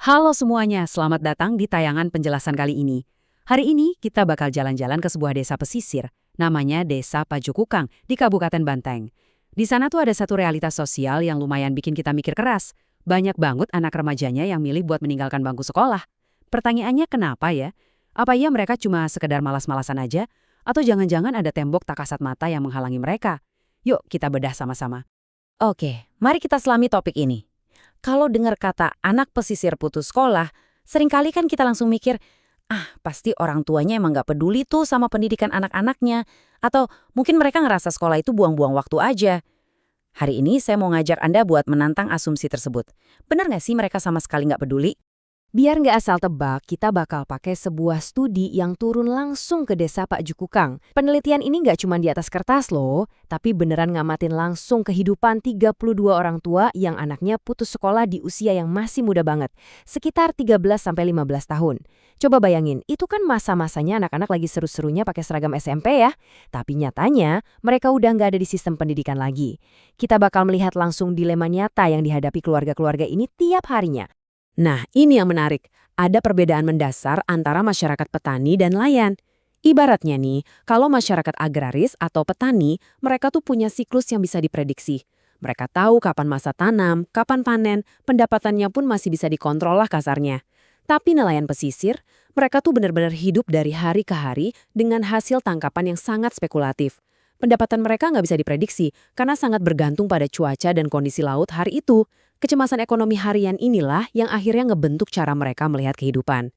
Halo semuanya, selamat datang di tayangan penjelasan kali ini. Hari ini kita bakal jalan-jalan ke sebuah desa pesisir, namanya Desa Pajukukang di Kabupaten Banteng. Di sana tuh ada satu realitas sosial yang lumayan bikin kita mikir keras. Banyak banget anak remajanya yang milih buat meninggalkan bangku sekolah. Pertanyaannya kenapa ya? Apa iya mereka cuma sekedar malas-malasan aja? Atau jangan-jangan ada tembok tak kasat mata yang menghalangi mereka? Yuk kita bedah sama-sama. Oke, mari kita selami topik ini. Kalau dengar kata anak pesisir putus sekolah, seringkali kan kita langsung mikir, pasti orang tuanya emang nggak peduli tuh sama pendidikan anak-anaknya. Atau mungkin mereka ngerasa sekolah itu buang-buang waktu aja. Hari ini saya mau ngajak Anda buat menantang asumsi tersebut. Benar nggak sih mereka sama sekali nggak peduli? Biar nggak asal tebak, kita bakal pakai sebuah studi yang turun langsung ke desa Pak Jukukang. Penelitian ini nggak cuma di atas kertas loh, tapi beneran ngamatin langsung kehidupan 32 orang tua yang anaknya putus sekolah di usia yang masih muda banget, sekitar 13-15 tahun. Coba bayangin, itu kan masa-masanya anak-anak lagi seru-serunya pakai seragam SMP ya. Tapi nyatanya, mereka udah nggak ada di sistem pendidikan lagi. Kita bakal melihat langsung dilema nyata yang dihadapi keluarga-keluarga ini tiap harinya. Nah, ini yang menarik. Ada perbedaan mendasar antara masyarakat petani dan nelayan. Ibaratnya nih, kalau masyarakat agraris atau petani, mereka tuh punya siklus yang bisa diprediksi. Mereka tahu kapan masa tanam, kapan panen, pendapatannya pun masih bisa dikontrol lah kasarnya. Tapi nelayan pesisir, mereka tuh benar-benar hidup dari hari ke hari dengan hasil tangkapan yang sangat spekulatif. Pendapatan mereka nggak bisa diprediksi karena sangat bergantung pada cuaca dan kondisi laut hari itu. Kecemasan ekonomi harian inilah yang akhirnya ngebentuk cara mereka melihat kehidupan.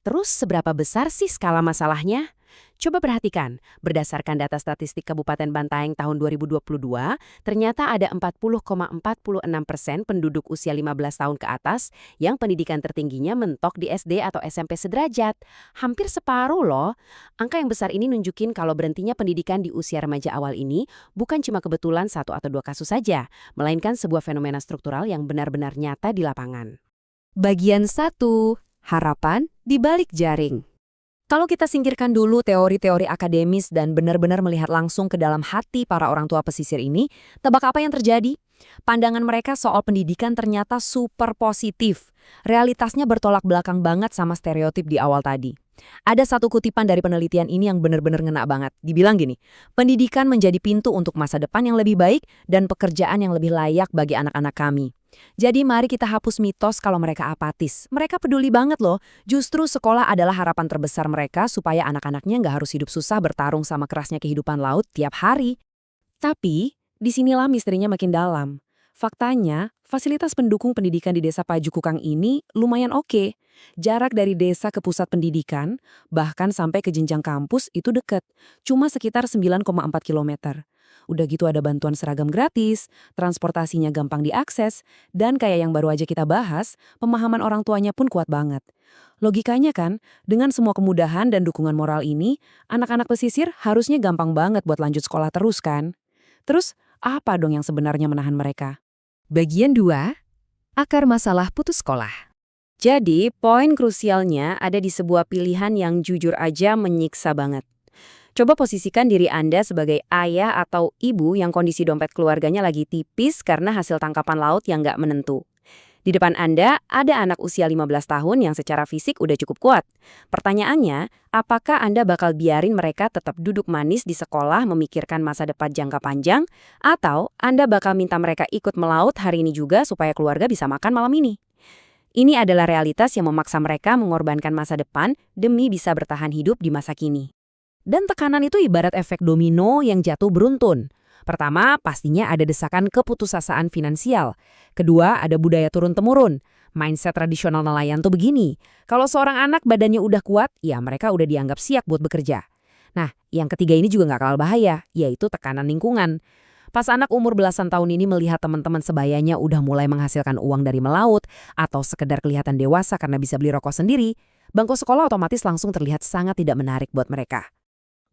Terus seberapa besar sih skala masalahnya? Coba perhatikan, berdasarkan data statistik Kabupaten Bantaeng tahun 2022, ternyata ada 40,46% penduduk usia 15 tahun ke atas yang pendidikan tertingginya mentok di SD atau SMP sederajat. Hampir separuh loh. Angka yang besar ini nunjukin kalau berhentinya pendidikan di usia remaja awal ini bukan cuma kebetulan satu atau dua kasus saja, melainkan sebuah fenomena struktural yang benar-benar nyata di lapangan. Bagian 1. Harapan di balik jaring. Kalau kita singkirkan dulu teori-teori akademis dan benar-benar melihat langsung ke dalam hati para orang tua pesisir ini, tebak apa yang terjadi? Pandangan mereka soal pendidikan ternyata super positif. Realitasnya bertolak belakang banget sama stereotip di awal tadi. Ada satu kutipan dari penelitian ini yang benar-benar ngena banget. Dibilang gini, pendidikan menjadi pintu untuk masa depan yang lebih baik dan pekerjaan yang lebih layak bagi anak-anak kami. Jadi mari kita hapus mitos kalau mereka apatis. Mereka peduli banget loh. Justru sekolah adalah harapan terbesar mereka supaya anak-anaknya nggak harus hidup susah bertarung sama kerasnya kehidupan laut tiap hari. Tapi, disinilah misterinya makin dalam. Faktanya, fasilitas pendukung pendidikan di Desa Pajukukang ini lumayan oke. Jarak dari desa ke pusat pendidikan, bahkan sampai ke jenjang kampus itu deket. Cuma sekitar 9,4 kilometer. Udah gitu ada bantuan seragam gratis, transportasinya gampang diakses, dan kayak yang baru aja kita bahas, pemahaman orang tuanya pun kuat banget. Logikanya kan, dengan semua kemudahan dan dukungan moral ini, anak-anak pesisir harusnya gampang banget buat lanjut sekolah terus kan? Terus, apa dong yang sebenarnya menahan mereka? Bagian 2. Akar masalah putus sekolah. Jadi, poin krusialnya ada di sebuah pilihan yang jujur aja menyiksa banget. Coba posisikan diri Anda sebagai ayah atau ibu yang kondisi dompet keluarganya lagi tipis karena hasil tangkapan laut yang nggak menentu. Di depan Anda ada anak usia 15 tahun yang secara fisik udah cukup kuat. Pertanyaannya, apakah Anda bakal biarin mereka tetap duduk manis di sekolah memikirkan masa depan jangka panjang? Atau Anda bakal minta mereka ikut melaut hari ini juga supaya keluarga bisa makan malam ini? Ini adalah realitas yang memaksa mereka mengorbankan masa depan demi bisa bertahan hidup di masa kini. Dan tekanan itu ibarat efek domino yang jatuh beruntun. Pertama, pastinya ada desakan keputusasaan finansial. Kedua, ada budaya turun-temurun. Mindset tradisional nelayan tuh begini. Kalau seorang anak badannya udah kuat, ya mereka udah dianggap siap buat bekerja. Nah, yang ketiga ini juga nggak kalah bahaya, yaitu tekanan lingkungan. Pas anak umur belasan tahun ini melihat teman-teman sebayanya udah mulai menghasilkan uang dari melaut, atau sekedar kelihatan dewasa karena bisa beli rokok sendiri, bangku sekolah otomatis langsung terlihat sangat tidak menarik buat mereka.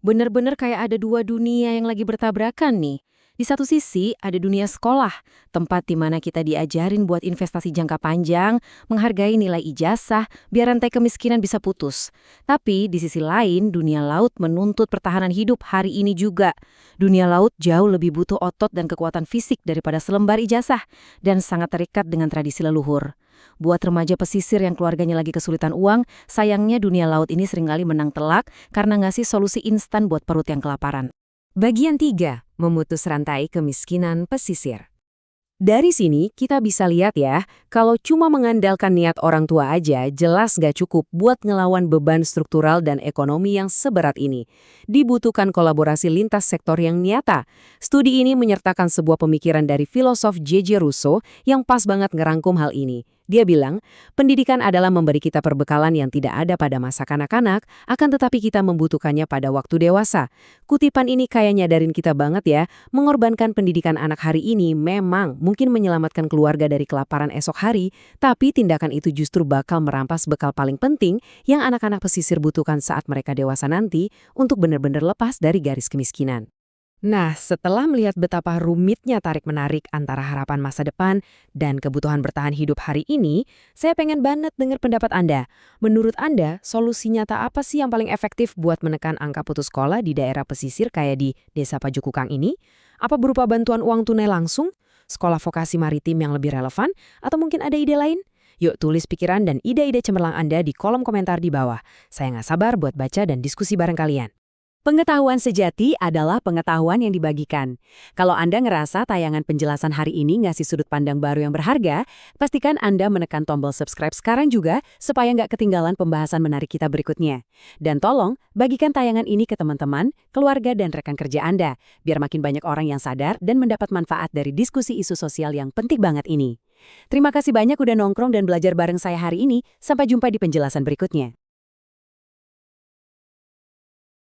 Bener-bener kayak ada dua dunia yang lagi bertabrakan nih. Di satu sisi, ada dunia sekolah, tempat di mana kita diajarin buat investasi jangka panjang, menghargai nilai ijazah, biar rantai kemiskinan bisa putus. Tapi di sisi lain, dunia laut menuntut pertahanan hidup hari ini juga. Dunia laut jauh lebih butuh otot dan kekuatan fisik daripada selembar ijazah, dan sangat terikat dengan tradisi leluhur. Buat remaja pesisir yang keluarganya lagi kesulitan uang, sayangnya dunia laut ini seringkali menang telak karena ngasih solusi instan buat perut yang kelaparan. Bagian 3. Memutus rantai kemiskinan pesisir. Dari sini kita bisa lihat ya, kalau cuma mengandalkan niat orang tua aja jelas gak cukup buat ngelawan beban struktural dan ekonomi yang seberat ini. Dibutuhkan kolaborasi lintas sektor yang nyata. Studi ini menyertakan sebuah pemikiran dari filosof J.J. Rousseau yang pas banget ngerangkum hal ini. Dia bilang, pendidikan adalah memberi kita perbekalan yang tidak ada pada masa kanak-kanak, akan tetapi kita membutuhkannya pada waktu dewasa. Kutipan ini kayak nyadarin kita banget ya, mengorbankan pendidikan anak hari ini memang mungkin menyelamatkan keluarga dari kelaparan esok hari, tapi tindakan itu justru bakal merampas bekal paling penting yang anak-anak pesisir butuhkan saat mereka dewasa nanti untuk benar-benar lepas dari garis kemiskinan. Nah, setelah melihat betapa rumitnya tarik-menarik antara harapan masa depan dan kebutuhan bertahan hidup hari ini, saya pengen banget dengar pendapat Anda. Menurut Anda, solusi nyata apa sih yang paling efektif buat menekan angka putus sekolah di daerah pesisir kayak di Desa Pajukukang ini? Apa berupa bantuan uang tunai langsung, sekolah vokasi maritim yang lebih relevan, atau mungkin ada ide lain? Yuk tulis pikiran dan ide-ide cemerlang Anda di kolom komentar di bawah. Saya nggak sabar buat baca dan diskusi bareng kalian. Pengetahuan sejati adalah pengetahuan yang dibagikan. Kalau Anda ngerasa tayangan penjelasan hari ini ngasih sudut pandang baru yang berharga, pastikan Anda menekan tombol subscribe sekarang juga supaya nggak ketinggalan pembahasan menarik kita berikutnya. Dan tolong, bagikan tayangan ini ke teman-teman, keluarga, dan rekan kerja Anda, biar makin banyak orang yang sadar dan mendapat manfaat dari diskusi isu sosial yang penting banget ini. Terima kasih banyak udah nongkrong dan belajar bareng saya hari ini. Sampai jumpa di penjelasan berikutnya.